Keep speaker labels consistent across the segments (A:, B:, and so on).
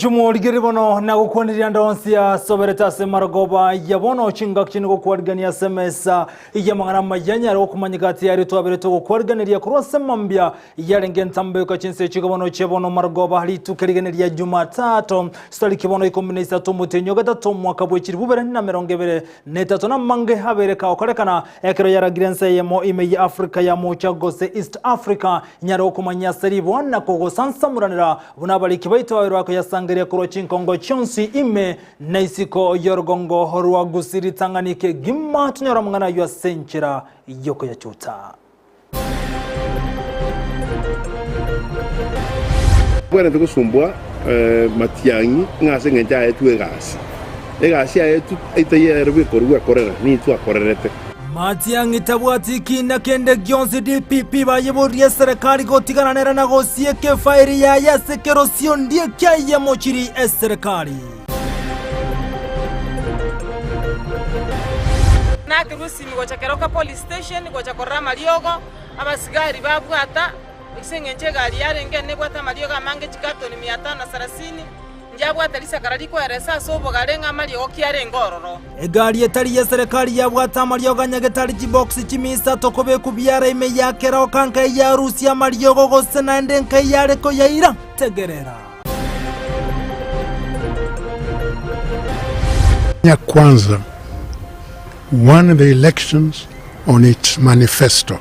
A: Jumurigiribono na gukwaniria ndonsia sobereta se maragoba yabono chinga kinigo kwarigania semesa yamangana mayanya ro kumanyigati yari twabere to kwarigania kurose mambya yarenge ntambe ka chinse chigobono chebono maragoba hali tukerigeneria Jumatatu stali kibono 13 mutenyo gatatu mwaka bwekiri bubere na 2023 na mange habere ka okorekana ekero yaragirense Eyemo ime ya Africa ya mocha gose East Africa nyaro kumanya seribo na kogo sansamuranira bunabali kibaito wako yasanga Kurochi Kongo chonsi ime naisiko yorgongo horwa Gusii Tanganike gimma tunyora mngana ywa senchira yoko ya chuta.
B: Bwana tukusumbua matiangi ngase ngenja yetu egasi yetu itayerwe korwa korera ni tu akorerete.
A: Matiangi tabwati kina kende gyonzi DPP bayeburie serikali gotigananera na gosie ke fairi ya yasekerosio ndie kya mochiri serikali.
C: Na Gusii ngocha keroka police station ngocha korra mariogo abasigari babwata isengenje gari yarenge ne bwata mariogo mange chikato ni 530 njabwa talisa karariko eresa sobo garenga mariogo kiare ngororo
A: egari etari ya serikali yabwata mariogo nyagetari jibox chimisa tokobe kubyara ime yakera okanka ya Rusia mariogo gose na ndenka yare ko yaira tegerera
D: ya kwanza won the elections on its manifesto,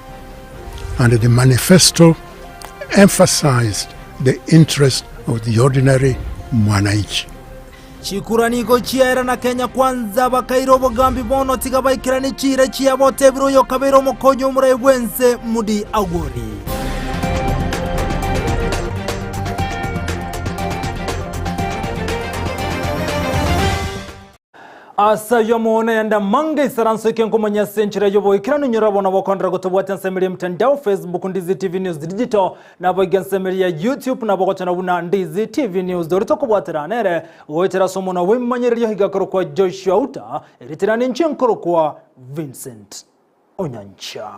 D: and the manifesto emphasized the interest of the ordinary mwananchi.
A: Chikuraniko chiera na Kenya kwanza bakairo bogambi bono tigabaikirani chire chiabote biro yo kabero mokonyo murebwense mudi agori. Asa yomone yanda mange saranso kenko manya senchira yobo ikirano nyorabona bokondra gotobwata nsemeri mtandao Facebook Ndizi TV News Digital na bogensemeri ya YouTube na bogotana buna Ndizi TV News dorito kubwatira nere goitera somo na wemanyeri higakoro kwa Joshua Auta eritirani nchenkoro kwa Vincent Onyancha.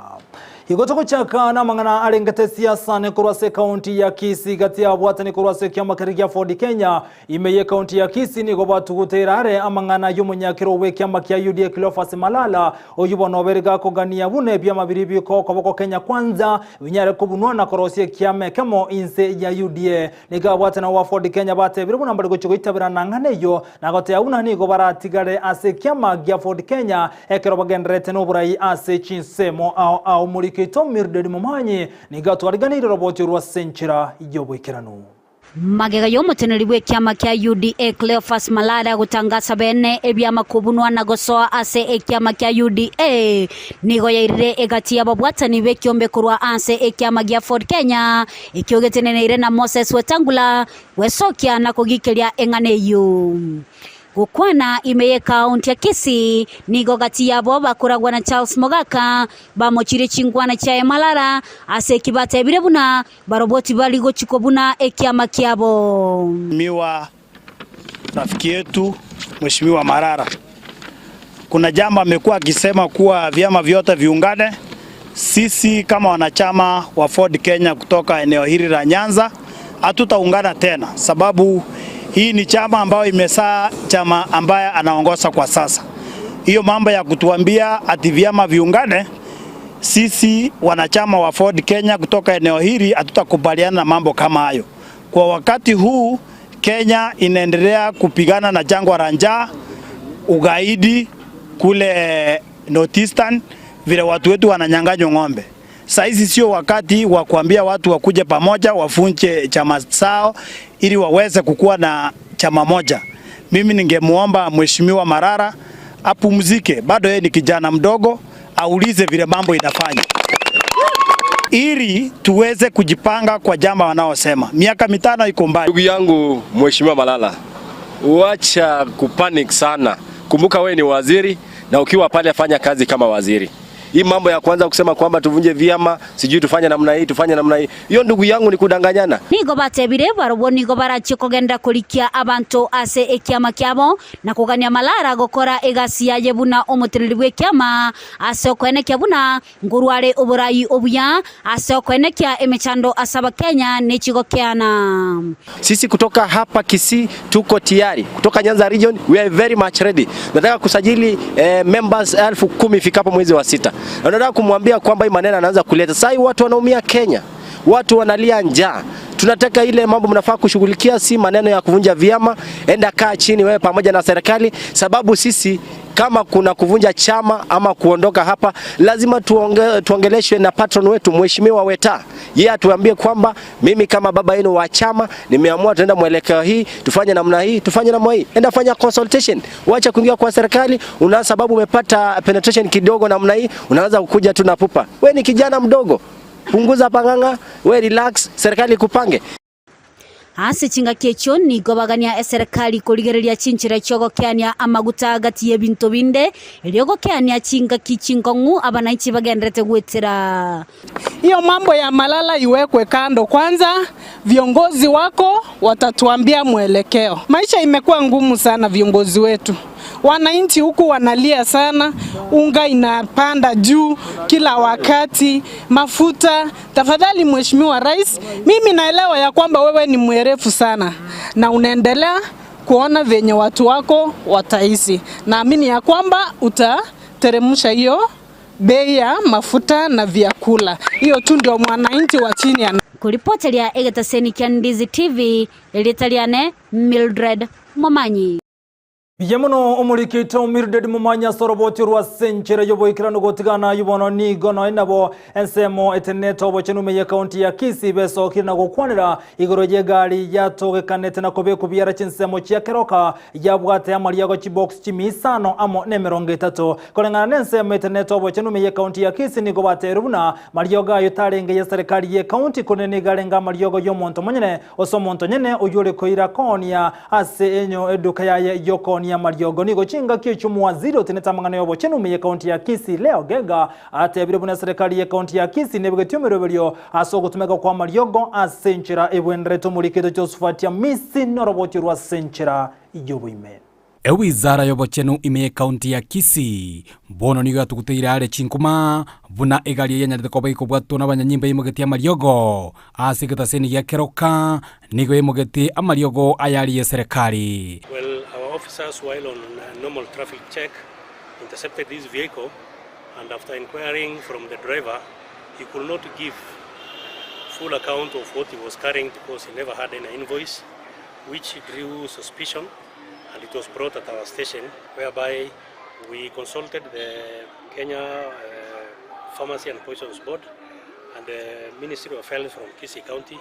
A: Higotoko chaka na mangana alengete siasa ne kurwase kaunti ya Kisii gati ya bwata ne kurwase kiama karigia Ford Kenya imeye kaunti ya Kisii ni gobatu guterare amangana yumunyakiro we kiama kia UDA Cleophas Malala oyubono berega ko gania bune bya mabiribi ko koboko Kenya kwanza winyare kubunwa na korosie kiame kemo inse ya UDA niga bwata na wa Ford Kenya bate biribu nambari go chigoitabira nangane yo na gote yauna ni go baratigare ase kiama gia Ford Kenya ekero bagendrete no burai ase chinsemo au Kito mirdedi mumanyi nigato ariganira roboti rwa senchira ijobo ikirano
E: magega yomuteneri bwe kiama kya UDA Cleophas Malala gutangaza bene ebyama kubunwa na gosoa ase ekiama kya UDA nigo yairire egati ababwatani be kiombe kurwa anse ekiama gya Ford Kenya ikiogeteneneire na Moses Wetangula wesokia na kugikeria enganeyo gukwana imeye kaunti ya Kisii nigo gati yabo bakuragwa na Charles Mogaka bamochire chingwana cha Malala ase kibate birebuna baroboti baligo chikobuna ekiama kyabo.
F: Miwa rafiki yetu Mheshimiwa Marara kuna jambo amekuwa akisema kuwa vyama vyote viungane. Sisi kama wanachama wa Ford Kenya kutoka eneo hili la Nyanza hatutaungana tena, sababu hii ni chama ambayo imesaa chama ambaye anaongoza kwa sasa. Hiyo mambo ya kutuambia ati vyama viungane, sisi wanachama wa Ford Kenya kutoka eneo hili hatutakubaliana na mambo kama hayo. Kwa wakati huu Kenya inaendelea kupigana na jangwa la njaa, ugaidi kule Northeastern, vile watu wetu wananyang'anywa ng'ombe. Saizi sio wakati wa kuambia watu wakuje pamoja wafunje chama sao ili waweze kukua na chama moja. Mimi ningemuomba Mheshimiwa Marara apumzike, bado yeye ni kijana mdogo, aulize vile mambo inafanya ili tuweze kujipanga kwa jambo wanaosema. Miaka 5 iko mbali.
G: Ndugu yangu Mheshimiwa Malala, uacha kupanic sana. Kumbuka wewe ni waziri na ukiwa pale fanya kazi kama waziri. Hii mambo ya kwanza kusema kwamba tuvunje vyama, sijui tufanye namna hii, tufanye namna hii. Hiyo ndugu yangu ni kudanganyana.
E: Nigo batebire barwo nigo barachi kugenda kurikia abantu ase ekiama kyabo na kugania Malala gukora egasi ya yebuna omutiriri bw'ekiama ase okwene kyabuna ngurware oburai obuya ase okwene kya emechando asaba Kenya nechigo kyana.
G: Sisi kutoka hapa Kisii tuko tayari. Kutoka Nyanza region we are very much ready. Nataka kusajili members 10,000 ifikapo mwezi wa 6. Na nataka kumwambia kwamba hii maneno anaanza kuleta. Sasa watu wanaumia Kenya. Watu wanalia njaa. Tunataka ile mambo mnafaa kushughulikia, si maneno ya kuvunja vyama. Enda kaa chini wewe pamoja na serikali, sababu sisi kama kuna kuvunja chama ama kuondoka hapa, lazima tuongeleshwe na patron wetu Mheshimiwa Weta. Yeye atuambie kwamba mimi kama baba yenu wa chama nimeamua tuenda mwelekeo hii, tufanye namna hii, tufanye namna hii. Enda fanya consultation. Wacha kuingia kwa serikali, una sababu umepata penetration kidogo namna hii, unaanza kukuja tu na pupa. Wewe ni kijana mdogo. Punguza panganga, we relax, serikali kupange.
E: Ase chinga kecho ni gobagania serikali kurigereria chinchira chogo kyania amaguta gati yebinto binde eliogo kyania chinga kichingongu abanaichi bagendrete gwetera.
H: Hiyo mambo ya Malala iwekwe kando kwanza, viongozi wako watatuambia mwelekeo. Maisha imekuwa ngumu sana viongozi wetu. Wananchi huku wanalia sana, unga inapanda juu kila wakati, mafuta. Tafadhali Mheshimiwa Rais, mimi naelewa ya kwamba wewe ni mwerefu sana na unaendelea kuona venye watu wako wataishi. Naamini ya kwamba utateremsha hiyo bei ya mafuta na vyakula. Hiyo tu ndio mwananchi wa chini ana.
A: Kuripotelia Egetaseni kya Ndizi TV, Elitaliane Mildred Momanyi. Yemuno umurikito Mildred Mumanya soroboti rwa senchere yoboikirano gotigana yubono ni gono inabo ensemo eteneto bochenume ya county ya Kisii beso kirina gokwanira igoro yegali yatogekanete na kobe kubyara chinsemo kya keroka yabwate amaliago chibox chimisano amo ne 30 kolengana nensemo eteneto bochenume ya county ya Kisii ni gobateruna malioga yotarenge ya serikali ya county konene galenga maliogo yomonto monyene osomonto nyene oyure koira konia ase enyo eduka ya yokonia mariogo nigo chinga kichumu waziri oteneta mangano yobo chenume ya county ya Kisii leo gega atebire buna serikali ya county ya Kisii nebwetumiro belio asogotumeka kwa mariogo asenchira ebwenreto mulikito Josephati misi noroboti rwa senchira ijobuime.
I: Ewizara yobochenu ime county ya Kisii bono nigo atukuteire ale chinkuma buna egali yenyarete koba ikobwatto n'abanyanyimba y'imugeti amariogo Egetaseni ya keroka nigo y'imugeti amariogo ayali ya serikali.
J: Well, our officers while on normal traffic check intercepted this vehicle, and after inquiring from the driver, he could not give full account of what he was carrying because he never had any invoice, which drew suspicion. And it was brought at our station, whereby we consulted the Kenya Pharmacy and Poisons Board and the Ministry of Health from Kisii County.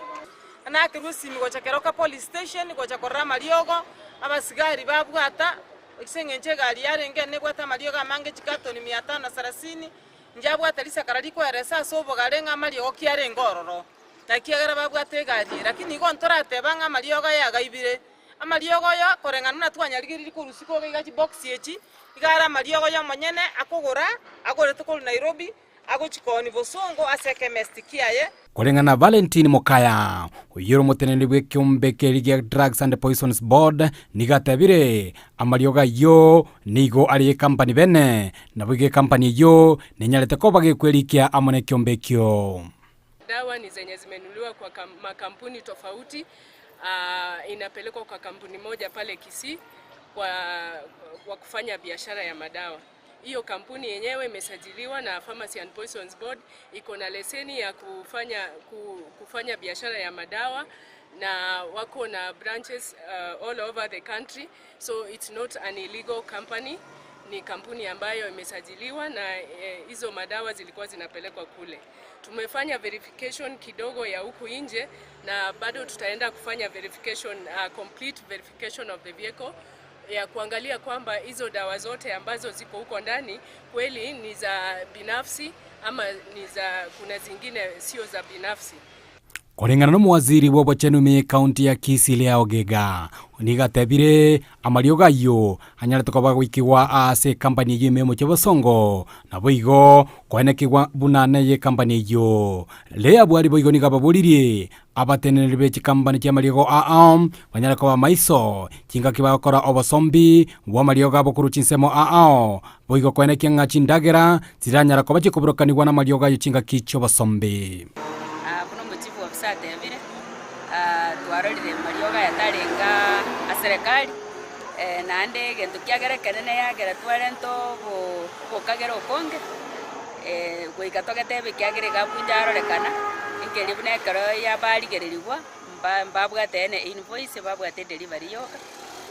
C: Na Gusii Keroka Police Station gocha mariogo abasigari babwata isengenche gari yarenge nebwata mariogo amange chikato ni 530 njabwata lisa karariko eresa sobo garenga mariogo kiare ngororo takiagara babwate gari lakini gontora tebanga mariogo yagaibire amariogo yo korengana na twanyarigiriri kurusiko gachi box yechi igara mariogo yo monyene akogora agorete ko Nairobi agochikoni bosongo aseke mestikiaye
I: Kolengana Valentine Mokaya uyiro muteneni bw'ekyombe kerigia Drugs and Poisons Board nigatabire amarioga yo nigo ali company bene na bwige company yo ninyalete ko bagekwerikia amone kyombe kyo.
K: Dawa ni zenye zimenuliwa kwa makampuni tofauti. Inapelekwa kwa kampuni moja pale Kisii kwa kufanya biashara ya madawa. Hiyo kampuni yenyewe imesajiliwa na Pharmacy and Poisons Board, iko na leseni ya kufanya biashara ya madawa na wako na branches all over the country, so it's not an illegal company. Ni kampuni ambayo imesajiliwa na hizo madawa zilikuwa zinapelekwa kule. Tumefanya verification kidogo ya huku nje na bado tutaenda kufanya verification, complete verification of the vehicle ya kuangalia kwamba hizo dawa zote ambazo ziko huko ndani kweli ni za binafsi ama kuna zingine sio za binafsi.
I: Kulingana na mwaziri wa Bwachenumi kaunti ya Kisii Lea Ogega nigatebire amarioga yo anyara tukoba wikiwa ase company Eyemo chebosongo na boigo kwenekwa bunane ye company yo Lea bwari boigo nigababuririe abatenere be company ya mariogo banyara kwa maiso kinga kibakora obosombi wa marioga bokuru chinsemo boigo kwenekya ngachindagera ziranyara kwa bachikuburokanirwa na marioga yo kinga kicho bosombi
L: Satevire twarorire marioga yatarenga aserikali nande gento kiagera kenene yagera twarento bukagera ukonge goikatogete bikiagere gabunjarorekana inkeri bunekero yabarigererigwa mbabwatene invoice babwate delivery yoka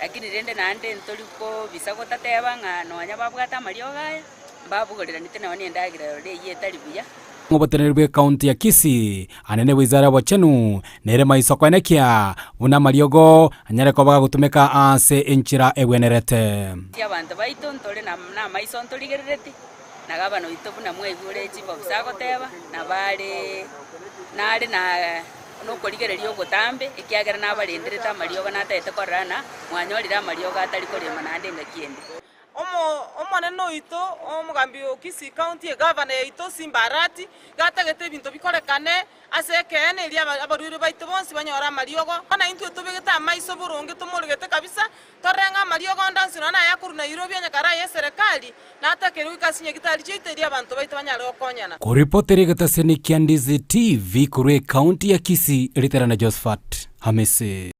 L: lakini rende nande ntoliko bisagotateba nga nonya babwata marioga mbabugorera nitene wani ndagira re yetaribuya
I: ngobotenerwe kaunti ya Kisii anene wizara Bwachenu nere maiso kwenekia buna mariogo anyare ko baga gutumeka ase enchira egwenerete
L: abantu baito ntore na maiso ntorigererete nagabano ito buna mwegure chief of sagoteba na bale nare na no korigererio gotambe ikiagera na balendereta mariogo natete korana mwanyorira mariogo atari korema nande ngakiende
C: omonene oito omugambi Kisii County governor yaito simbarati gatagete ebinto bikorekane ase ekene eria abarwire baito bonsi banyora amariogo ona intwe tubigete amaiso burungi tumurigete kabisa torenga amariogo ndansi nona yakuru Nairobi anyakara ya serikali natakere wikasinye gitari chite eria abantu baito banyara okonyana
I: kuripoteri gataseni kia Ndizi TV kure kaunti ya Kisii riterana Josephat Hamisi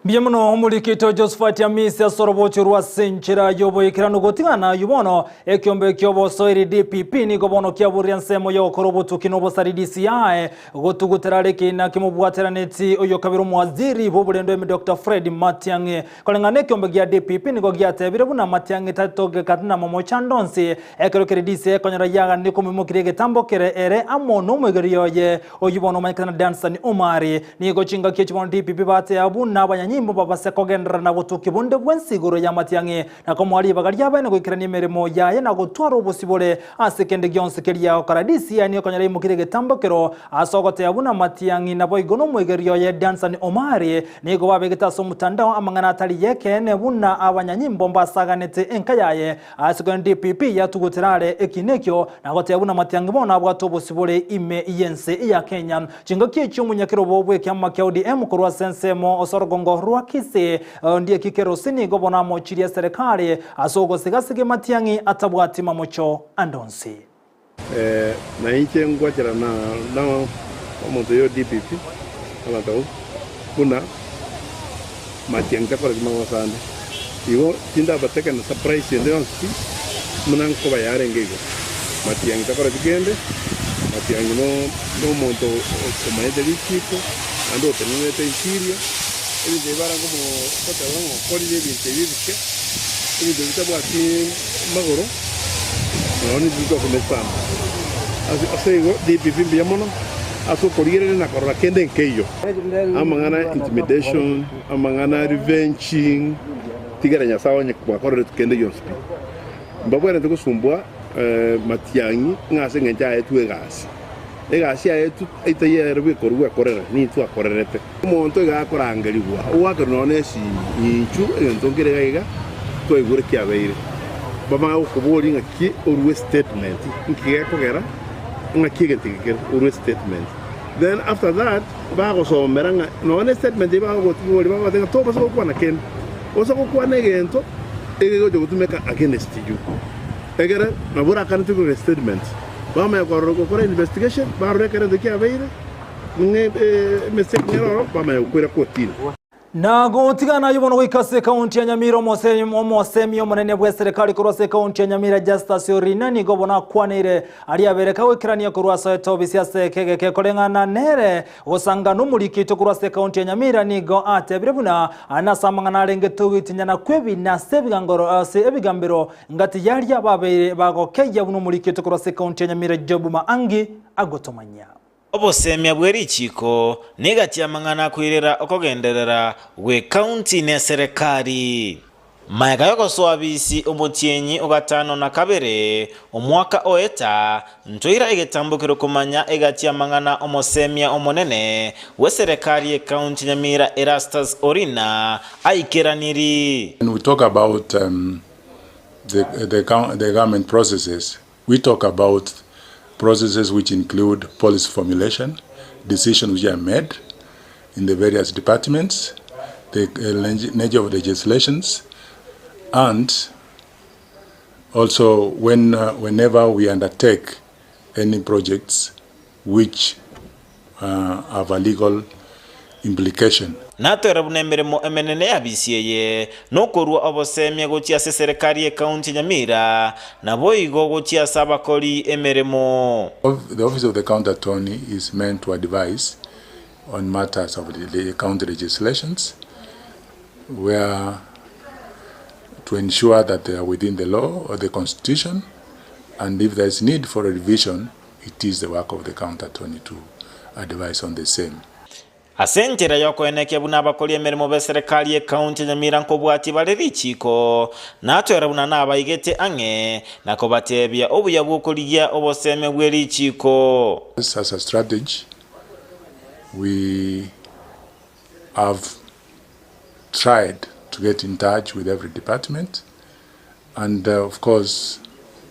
A: Biyemuno omurikito Josephat Hamisi asorobocho rwa senchira yobo ikirano gotingana yubono ekyombe kyobo soiri DPP ni gobono kyaburya nsemo yo korobotu kinobo sari DCI gotuguterare kina kimubwateraneti oyo kabiro mwaziri boburendo emi Dr. Fred Matiang'i kolengane kyombe gya DPP ni go gyatebire buna Matiang'i tatoge katina momo chandonsi ekerokere DCI konyara yaga ndiko mimukire getambokere ere amono mwegeriyoye oyubono maikana Dansani Omari ni go chinga kyechibono DPP bate abuna nyimbo babase kogendera na gutuki bunde bwensiguro ya Matiang'i na komwali bagaria bene gwikirania imirimo yaye na gutwara ubusibore asekende gyonse keria okaradisi yani okonyara imukire getambokero asogote abuna Matiang'i na boigo no mwegerio ye Dansani Omari nigo babegetaso mutandao amangana atari yekene buna abanyanyimbo mbasaganete enkayaye asekende DPP yatugutirare ekinekyo na gote abuna Matiang'i bona abwato ubusibore ime yense ya Kenya chingokie cyumunyakiro bobwe kyamma kya ODM kurwa sensemo osorogongo rwa Kisii ndiye kikerosini gobona mochiria serikali asogo sigasige Matiang'i atabwati mamocho andonsi
B: na inche ngwachira na omonto yo DPP abato kuna Matiang'i takora kimawasande iwo tinda bateka na surprise ndonsi munanko bayare ngego Matiang'i takora kigende Matiang'i no monto komaete dikipo ando tenete insiria ili debara como kota wango kodi de bintebike ili debita bwati magoro noni dito komesana asego DPP biamono aso korire na korra kende nkeyo amangana intimidation amangana revenging tigaranya sawa nya kwa korre kende yonspi mbabwera ndiko sumbwa Matiang'i ngase ngenja etu egasi egasi etu itayere bikorwa korera ni tu akorerete umuntu gakorangirwa uwakorone si ichu entongere gaiga to igure kyabeire bama ukubori ngaki urwe statement nkiye kogera ngaki getigere urwe statement then after that bago so meranga no statement bago gotibori bago tenga to baso kwa na ken oso kwa negento ego jo gutumeka against you egere mabura kan tu statement bama ya kwa investigation barre kare de kia beire nge mistake ngero bama ya kwera kotini
A: na gotigana yubono wikase kaunti ya Nyamira omosemi omonene bwa serikali kurose kaunti ya Nyamira Justice Orinani gobona kwanire ali abereka wikirania kurwasa etobisi asekege kolengana nere osanga numurikito kurose kaunti ya Nyamira nigo atebire buna anasamangana arengeto witinyana kwebi na sebigangoro ase ebigambiro ngati yali ababe bagokeya bunumurikito kurose kaunti ya Nyamira Jobuma Angi agotomanya
M: obosemya bwerichiko negati amangana kwirera okogenderera we county ne serikali Maega yoko swabisi omutienyi ogatano na kabere omwaka oeta ntoira egetambukiro kumanya egatia mangana omosemia omonene we serikali ye county Nyamira Erastus Orina aikeraniri.
N: When we talk about the government processes, we talk about processes which include policy formulation, decisions which are made in the various departments, the nature of legislations, and also whenever we undertake any projects which have a legal implication.
M: Natwera bunemeremo emenene yabisiye nokorwa obosemia gotia serikali ye county Nyamira na boigo gotia sabakoli emeremo.
N: The office of the county attorney is meant to advise on matters of the county legislations, where to ensure that they are within the law or the constitution, and if there is need for a revision, it is the work of the county attorney to advise on the same.
M: Asentera yoko eneke buna bakoli emeremo be serikali ye county Nyamira nkobwati baleri chiko natwera buna nabaigete ange nakobatebya obuya bwokoligia oboseme bweri chiko.
N: As a strategy, we have tried to get in touch with every department, and of course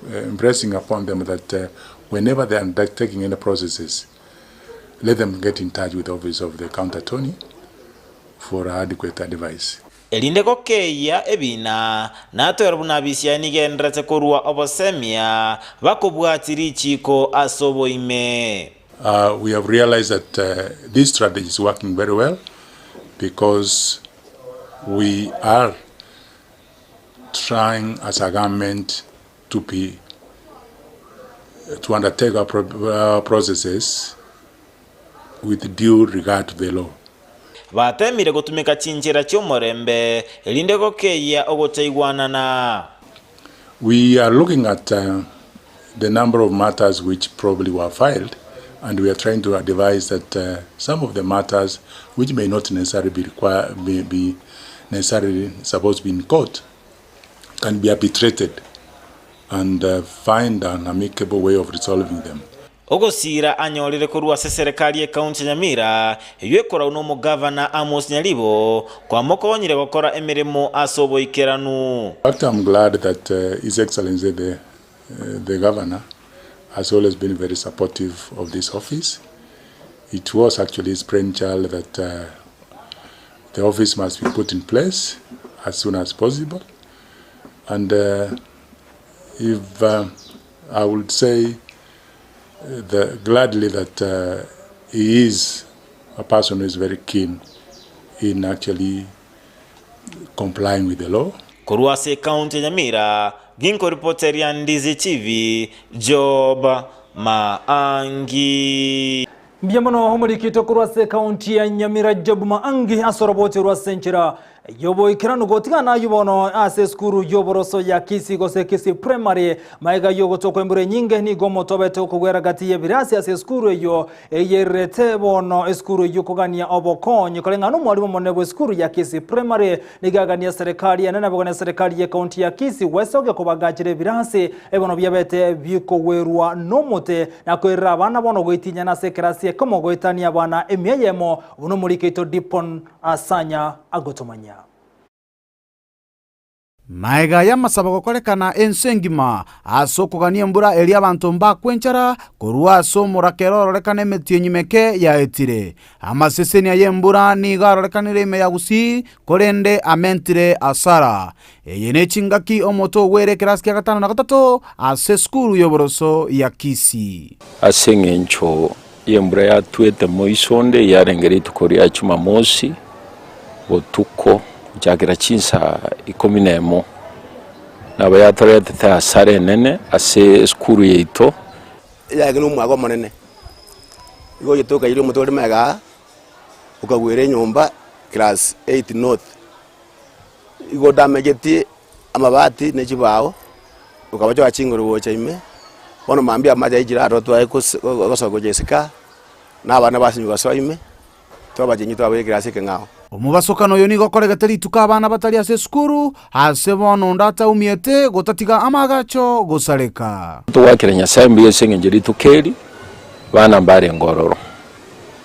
N: impressing upon them that whenever they are undertaking any processes, let them get in touch with the office of the county attorney for adequate advice.
M: Elinde kokeya ebina natwera buna bisia nigendrete korwa obosemia bakobwatiri chiko asobo ime.
N: We have realized that this strategy is working very well because we are trying as a government to undertake our processes with due regard to the law.
M: Batemire gutumika chinjira cy'omorembe elinde kokeya ogotaigwanana.
N: We are looking at the number of matters which probably were filed, and we are trying to advise that some of the matters which may not necessarily be necessarily supposed to be in court can be arbitrated and find an amicable way of resolving them.
M: Ogosira anyolere kurwa serikali ye county Nyamira yekora uno mu governor Amos Nyalibo kwa mokonyire gukora emirimo asobo ikeranu.
N: I'm glad that His Excellency the governor has always been very supportive of this office. It was actually his brainchild that the office must be put in place as soon as possible, and if I would say gladly that he is a person who is very keen in actually complying with the law.
M: Kuruase County Nyamira, Ginko reporter ya Ndizi TV, Job Maangi.
A: Mbiyamono homurikito kuruase County ya Nyamira Job Maangi asoroboti ruasenchira. Yobo ikiranu gotigana yubono ase skuru yoboroso ya Kisii gose Kisii primary maiga yogo toko embure nyinge ni gomo tobete okugwera gati ye birasi ase skuru yo eyerete bono skuru yukugania obokonyi kolenga no mwalimu monebo skuru ya Kisii primary nigagania serikali ya nana bogana serikali ya county ya Kisii wesoge kubagajire birasi ebono byabete biko werwa nomote na kwera abana bono goitinya na sekerasi komo goitania bana Eyemo uno murikito dipon asanya agotomanya.
I: Maega ya masaba gokorekana ensengima asokogania mbura eli abantu mbakwenchara korwa so murakerororekane metionyimeke ya etire amasesenia yembura ni garorekanire ime ya Gusii korende amentire asara eyene chingaki omoto were keraski gatano na gatatu ase skuru yoboroso ya Kisii
O: asengencho yembura ya twete moisonde yarengeri tukoria chuma mosi botuko jagira chinsa ikominemo naba yatorete ta sare nene ase skuru yeito
P: yagino mwago monene igo yitoka yiri mutore mega ukagwere nyumba class 8 north igo damejeti amabati nekibao ukabajo achingoro wocha ime bono mambia amaja ijira rotwa gosogo Jessica nabana basinyuga so ime twabajenyi twabaye kirasi keng'ao
Q: omubasokano oyo nigo okoregete rituka abana batari ase esukuru ase bono ndataumiete gotatiga amagacho gosareka
O: twakire nyasaye mbuye seng'enje ritukeri bana mbare ngororo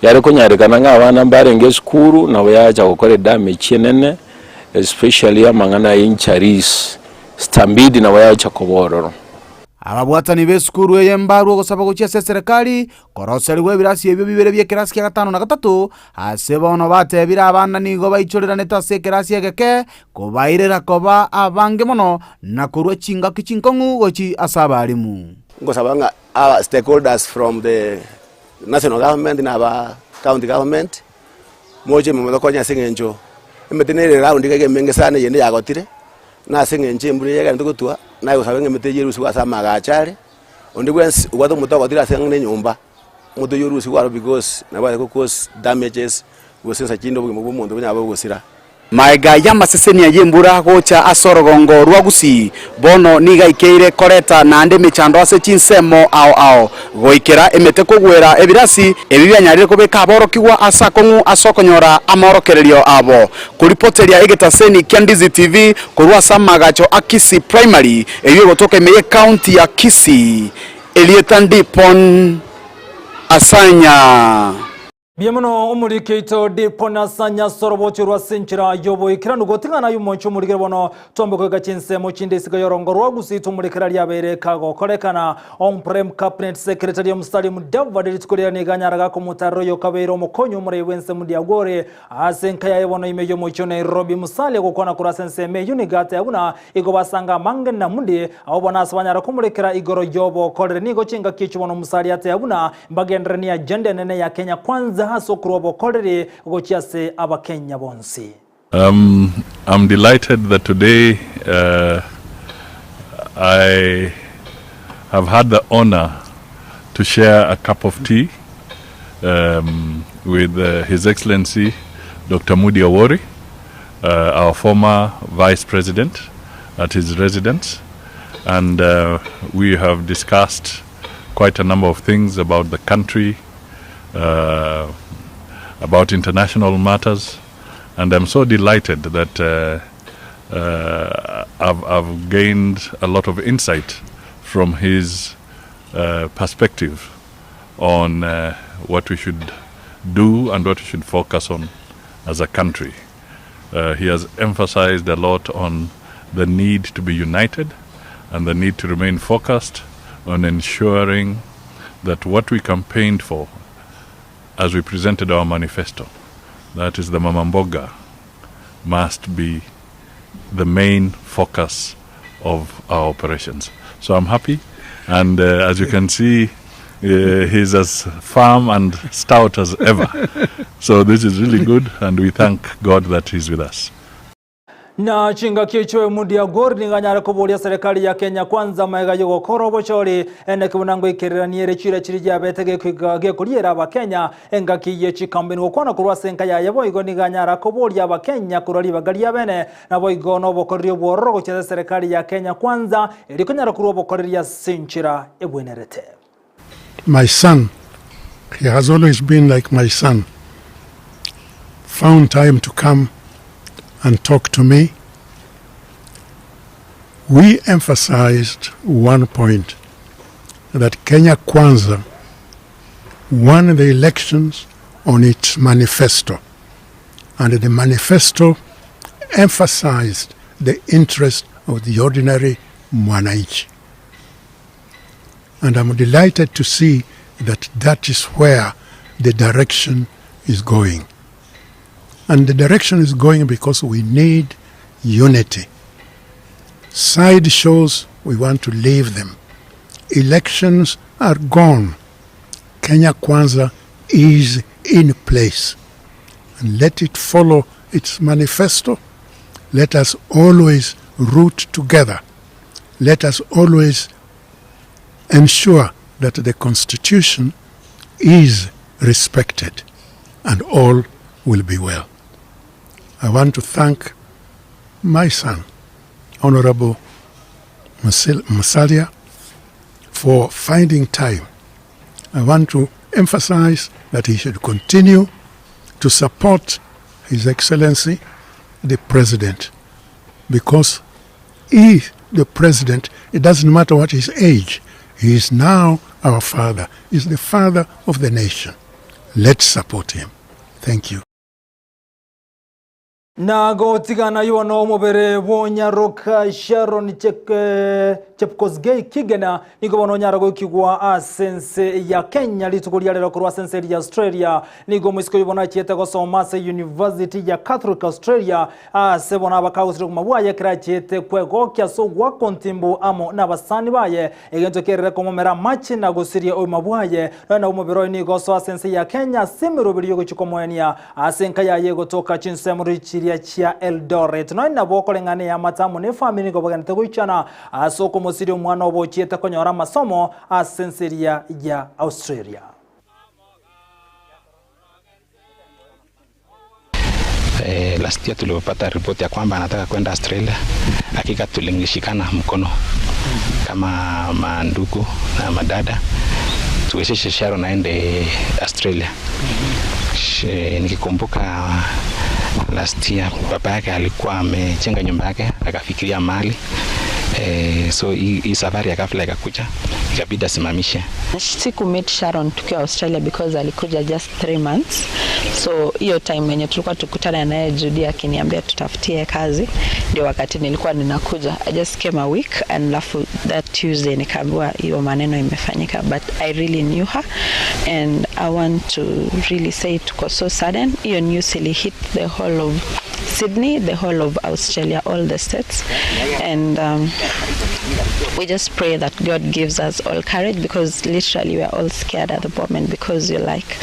O: yare kunyarekana ng'abana mbarenge esukuru nabo yacha gukora damage enene especially amang'ana y'incharis stambidi nabo yacha kobororo
Q: ababwatani b'esukuru ey'embaru ogosaba gochia ase serikali koroserwa ebirasi ebio bibere bya ekirasi kia 5 na 3 ase bono batebire abana nigo baichoreranete ase ekirasi egeke kobairera koba abange mono na korwa chingaki chinkong'u gochi ase abarimu
P: ngosaba ng'a our stakeholders from the national government na aba county government moje mumekonya sing'enjo emetenere round gege menge sana yende yagotire na sing'enje mburi yega ndugutwa na gusaba ng'emete yerusi asa magachare ondi bwensi ubado mutogotira seng'ne nyumba muto yerusi waro because na bale cause damages gosensa chindo bwo muntu bunyabo gusira
Q: maega ya masesenia yembura gocha asorogongo rwa Gusii bono niga ikeire koreta na ande michando ase chinsemo ao goikera emete kugwera ebirasi ebibyanyarire kubeka aborokigwa asakong'u asokonyora amorokererio abo kuripoteria egetaseni kia Ndizi TV kurwa samagacho akisi primary eyo gotoka Amayia county ya Kisii elietandipon asanya
A: Biemano umurikeito dipona sanya sorobocho rwa senchira yobo ikiranu gotingana yumoncho murigere bono tombe ko gachinse mo chinde siga yorongo rwa Gusii tumurikira lyabere kago korekana on prem cabinet secretary mustali mudava diritukoria neganyaraga ko mutaro yo kabero mukonyo muri wense mudiagore asenka ya bono imeyo mocho Nairobi musale gukona kura sense me unigate yabuna igo basanga mange na mundi abo bona asabanyara kumurikira igoro yobo kolere nigo chinga kichu bono musali ate yabuna mbagendreni agenda nene ya Kenya kwanza I'm
N: delighted that today I have had the honor to share a cup of tea with His Excellency Dr. Mudi Awori, our former Vice President, at his residence, and we have discussed quite a number of things about the country, about international matters, and I'm so delighted that I've gained a lot of insight from his perspective on what we should do and what we should focus on as a country. He has emphasized a lot on the need to be united and the need to remain focused on ensuring that what we campaigned for as we presented our manifesto, that is the Mama Mboga, must be the main focus of our operations. So I'm happy, and as you can see, he's as firm and stout as ever. So this is really good, and we thank God that he's with us.
A: Na chinga kichwe mudia gori ninganyara kubolia serikali ya Kenya kwanza maega yogo korobo chori ene kubunango ikiraniere chire chirija betege kwigage kuriera aba Kenya enga kiye chikambeni okwana kurwa senka ya yabo igo ninganyara kubolia aba Kenya kurali bagali ya bene na boigo no bokorio bororo gocheza serikali ya Kenya kwanza elikonyara kurwa bokoria sinchira ebwenerete.
D: My son, he has always been like my son, found time to come and talk to me. We emphasized one point, that Kenya Kwanza won the elections on its manifesto, and the manifesto emphasized the interest of the ordinary mwananchi. And I'm delighted to see that that is where the direction is going. And the direction is going because we need unity. Side shows, we want to leave them. Elections are gone. Kenya Kwanza is in place. And let it follow its manifesto. Let us always root together. Let us always ensure that the Constitution is respected and all will be well. I want to thank my son, Honorable Musalia, for finding time. I want to emphasize that he should continue to support His Excellency, the President, because he, the President, it doesn't matter what his age, he is now our father. He's the father of the nation. Let's support him. Thank you.
A: Na gotigana yuano mobere wonyaroka Sharon Chepkosgei Kigena niko bononyarago kigwa asense ya Kenya litukulia lero kurwa asense ya Australia niko mwisiko yibona chiete go Somase University ya Catholic Australia ase bona bakawusiro kumabwaye kira chiete kwego kyaso gwa kontimbo amo nabasani baye egento kerere komomera match na gusirie oy mabwaye na umubiro niko so asense ya Kenya simiro biriyo guchikomoyania asenka ya yego toka chinsemuri ya chia Eldoret no ina bokolengane ya matamu ne family go bagante guichana asoko mosiri mwana obo chieta konyora masomo asenseria ya Australia.
R: Last year tulipata ripoti ya kwamba anataka kwenda Australia. Hakika tulingishikana mkono kama mandugu na madada tuwezeshe Sharon aende Australia. Nikikumbuka last year baba yake alikuwa amechenga nyumba yake akafikiria mali so hii safari ya ghafla ikakuja ikabidi asimamishe.
S: Siku meet Sharon tukiwa Australia because alikuja just 3 months. So hiyo time yenye tulikuwa tukutana naye Judy akiniambia tutafutie kazi ndio wakati nilikuwa ninakuja. I just came a week and that Tuesday nikaambiwa hiyo maneno imefanyika, but I really knew her and I want to really say it was so sudden. Hiyo news really hit the whole of Sydney, the whole of Australia, all the states, and we just pray that God gives us all courage, because literally we are all scared at the moment, because you're like,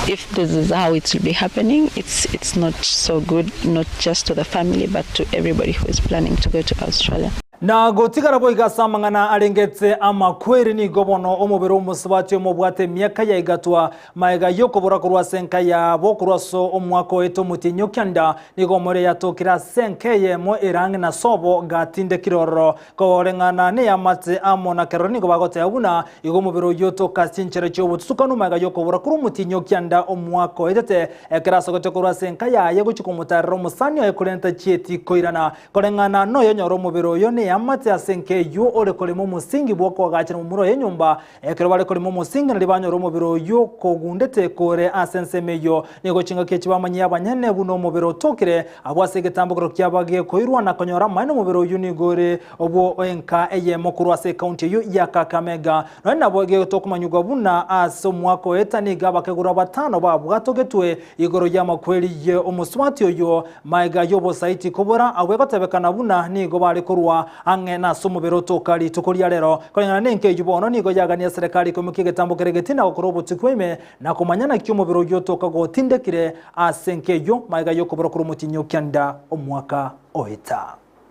S: if this is how it will be happening, it's not so good, not just to the family but to everybody who is planning to go to Australia.
A: Na gotigara boiga samangana arengetse amakweri ni gobono omubero musabati omubwate myaka ya igatwa maiga yokobora kurwa senka ya bokurwaso omwako eto mutinyo kyanda ni gomore yatokira senke Eyemo irang na sobo gatinde kiroro korengana ne yamate amona keroni go bagote abuna igomubero yoto kasinchera cyobutsukano maiga yokobora kuru mutinyo kyanda omwako etete ekiraso gote kurwa senka ya yeguchikomutaro musani ekurenta chieti koirana korengana no yonyoro mubero yo ne amate asenke yo ole kolemo musingi bwoko agachira mumuro yenyumba ekero bale kolemo musingi na libanyoro mubiro yo kogundete kore asense meyo nego chinga kechibamanyi abanyene buno mubiro tokire abwasege tambukiro kyabage koirwa na konyora maino mubiro yunigore obwo enka Eyemo kurwase county yo ya Kakamega no nabwoge tokumanyuga buna aso mwako etani gabakegura batano babwatogetwe igoro ya makweli ye omuswati yo maiga yobo site kobora abwegotebekana buna nigo bale kurwa ange na somubero tokali tukulia lero kolengana nenke yubono nigo yagania serikali komukige tambukire getina okorobo tukweme na kumanyana kyomubero yotoka go tindekire asenke yo maiga yokoboro kurumutinyo kyanda omwaka oita.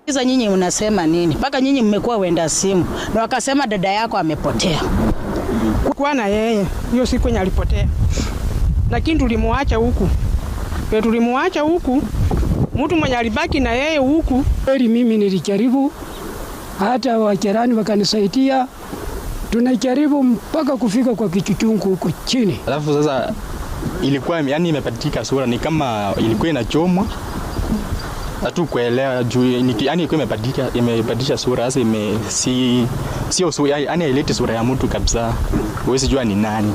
T: Sasa nyinyi unasema nini? Paka nyinyi mmekuwa wenda simu. Na wakasema dada yako amepotea.
H: Kwa na yeye hiyo siku yenye alipotea. Lakini tulimuacha huku. Tulimuacha huku. Mtu mwenye alibaki na yeye huku.
U: Kweli mimi nilijaribu, hata wajirani wakanisaidia. Tunajaribu mpaka kufika kwa kichuchungu huko chini.
V: Alafu sasa ilikuwa yani imepatika sura, ni kama ilikuwa inachomwa. Hatu kuelewa juu yani ilikuwa imepatisha sura, sasa sio sura, yani haileti sura ya mtu kabisa. Huwezi jua ni nani.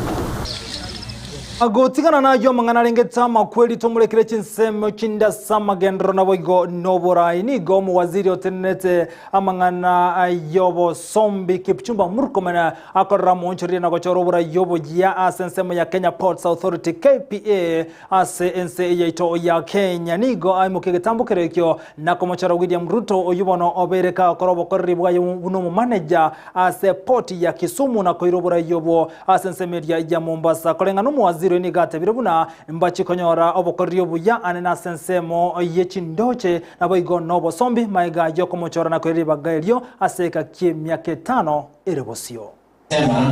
A: Agotigana na yo mangana rengeta makweli tomurekere chinsemo chinda samagendro na boigo noborai ni gomu waziri otenete amangana yobo sombi Kipchumba Murkomen akorra monchori na gochoro bora yobo ya asensemo ya Kenya Ports Authority KPA ase Ensa yeito ya Kenya nigo aimukege tambukere kyo na komochara William Ruto oyubono obereka korobo korribwa yuno manager ase port ya Kisumu na koirobora yobo asensemo ya Mombasa kolengana mu waziri ni gate birabuna mbachi konyora obokorrio buya anena sensemo yechindoche na boigo nobo sombi maiga yoko mochora na kweriba gaelio aseka kimyake 5 erebosio.
W: Sema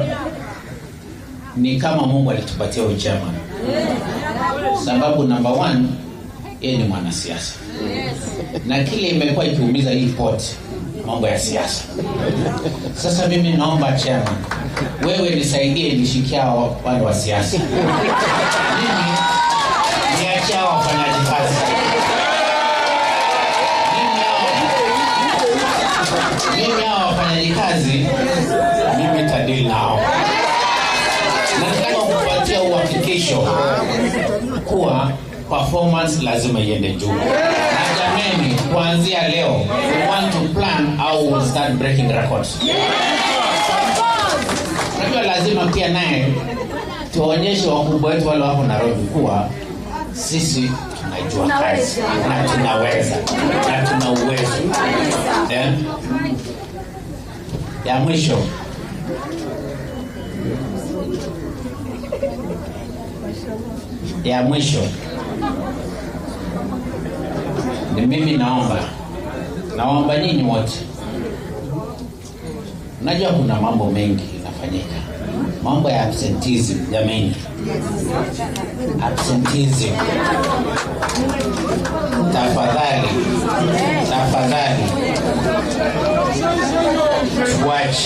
W: ni kama Mungu alitupatia ujema. Sababu number 1 yeye ni mwanasiasa. Na kile imekuwa ikiumiza hii port mambo ya siasa. Sasa mimi naomba chama wewe nisaidie nishikia wale wa siasa. Mimi tutadili nao. Nataka kupatia uhakikisho kuwa performance lazima iende juu. Na jameni, kuanzia leo, we want to plan how we start breaking records. Najua lazima pia naye tuonyeshe wakubwa wetu wale wako Nairobi kuwa sisi tunajua kazi na tunaweza na tuna uwezo. Ya mwisho, ni mimi naomba nyinyi wote. Najua kuna mambo mengi yanafanyika, mambo ya absenteeism jameni, absenteeism. Tafadhali watch.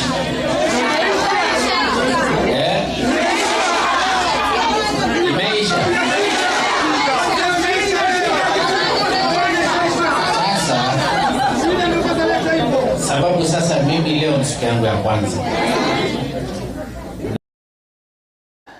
W: Sababu sasa mimi leo ni siku yangu ya kwanza.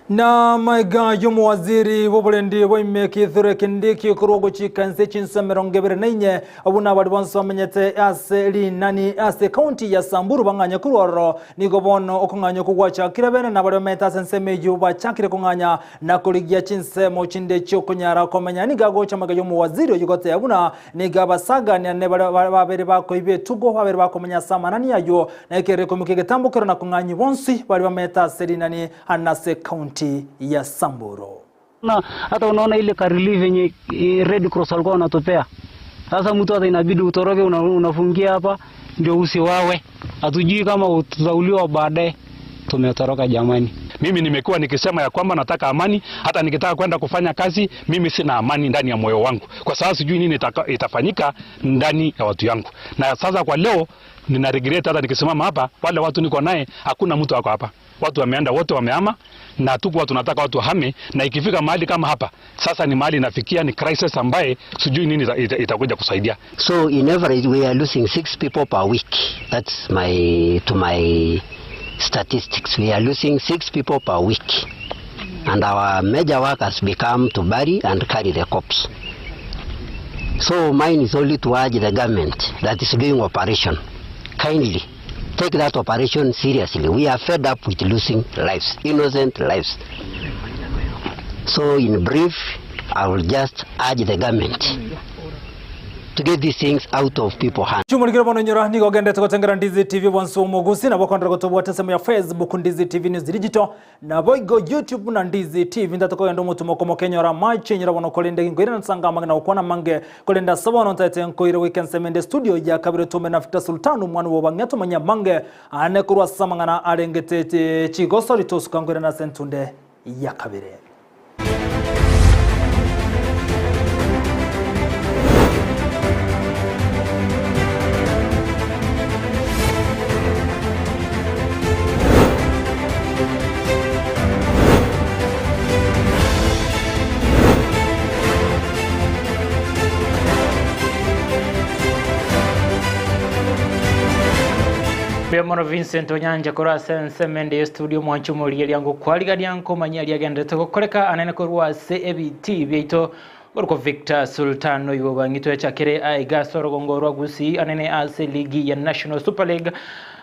A: Na maiga yumu waziri wobulendi woimeki thure kindiki kurogo chikanse chinsamero ngebere nainye abuna bali bonso amenyete ase linani ase county ya Samburu banganya kuroro nigobono okunganya kugwacha kirebene na bali meta senseme yuba chakire kunganya na kuligia chinsemo chinde chokunyara komenya nigago chamaga yumu waziri yugote abuna nigabasaga ne babere bako ibe tugo babere bako menya samanani yayo na ikere komukege tambukero na kunganyi bonsi bali meta ase linani anase county ya Samburu.
E: Na hata unaona ile karili venye Red Cross walikuwa wanatupea. Sasa mtu hata inabidi utoroke unafungia hapa ndio usiwawe. Hatujui kama tutauliwa baadaye. Tumetoroka jamani.
F: Mimi nimekuwa nikisema ya kwamba nataka amani, hata nikitaka kwenda kufanya kazi, mimi sina amani ndani ya moyo wangu. Kwa sababu sijui nini itafanyika ndani ya watu yangu. Na sasa kwa leo nina regret hata nikisimama hapa, wale watu niko naye hakuna mtu wako hapa. Watu wameenda wote wamehama na tuko tunataka watu hame, na ikifika mahali kama hapa sasa ni mahali inafikia ni crisis ambaye sijui nini itakuja kusaidia.
G: So in average we are losing 6 people per week. That's my statistics. We are losing 6 people per week. And our major work has become to bury and carry the corpse. So mine is only to urge the government that is doing operation. Kindly take that operation seriously. We are fed up with losing lives, innocent lives. So in brief, I will just urge the government to get these things out of people's hands.
A: Chumulikira bono nyora nigo gende tukotengera Ndizi TV bonso Gusii na bokondra kutobwata semu ya Facebook Ndizi TV News Digital na boigo YouTube na Ndizi TV ndatoko yendo mutumo komo kenyora machi nyora bono kolende ngwira nsanga magana ukona mange kolenda sabono tate nkoire weekend semende studio ya kabire tume na fita sultanu mwana wo bangeto manya mange ane kurwa samangana arengete chigoso litosuka ngwira na sentunde ya kabire.
X: Bemono Vincent Onyancha kora sensemende studio mwanchu muri yangu kwaliga yanko manyali yagendete kokoleka anene korwa CABT byeito Gorko Victor Sultan no yoba ngito chakere aiga sorogongorwa Gusii anene ase ligi ya National Super League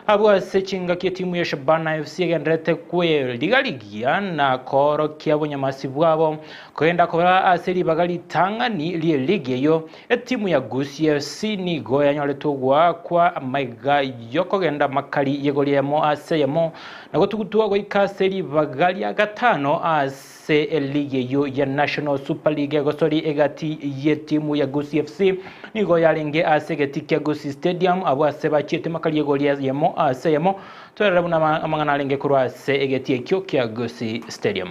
X: abwa sechinga kia timu ya Shabana FC gendete kwe ligaligia na koro kia bonyamasi bwabo kwenda kora aseli bagali tanga ni ligi yo timu ya Gusii FC ni goya nyoletogwa kwa Amayia yoko genda makali yegoliemo Eyemo na gotugutua goikaseli bagali ya gatano ase ligi yo ya National Super League gosori egati ye timu ya Gusii FC ni goya lenge ase getikia Gusii Stadium abwa seba chete makali yegoliemo Eyemo tuerabuna amangana lenge kurwa se egeti ekyo kya Gusii Stadium.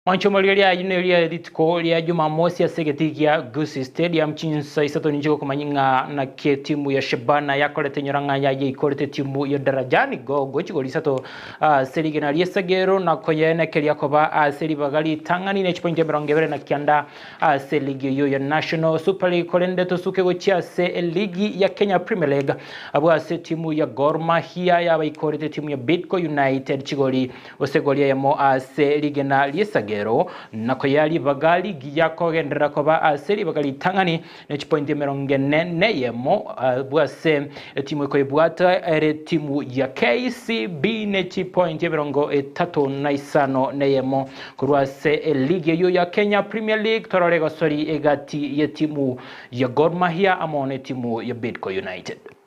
X: Mwanchomolia yunelia ritiko ya Jumamosi ya segetigia Gusii Stadium chinsa isato ninjiko kumanyinga na ke timu ya Shabana yakolete nyoranga ya ikolete timu ya Darajani go chigoli isato serige na liesagero na koyene kelia koba seri bagali tangani ne chipointe merongevere na kianda serige yo ya National Super League kolende to suke gochia se ligi ya Kenya Premier League abwa se timu ya Gor Mahia ya ikolete timu ya Bidco United chigoli osegoli ya mo serige na liesagero na koyali bagali giyako gendera koba aseri bagali tangani ne chipointe merongene Eyemo bwase timu ko ibwata ere timu ya KCB ne chipointe merongo 35 Eyemo kurwase ligi yo ya Kenya Premier League tororego sori egati ye timu ya Gor Mahia amone timu ya Bidco United.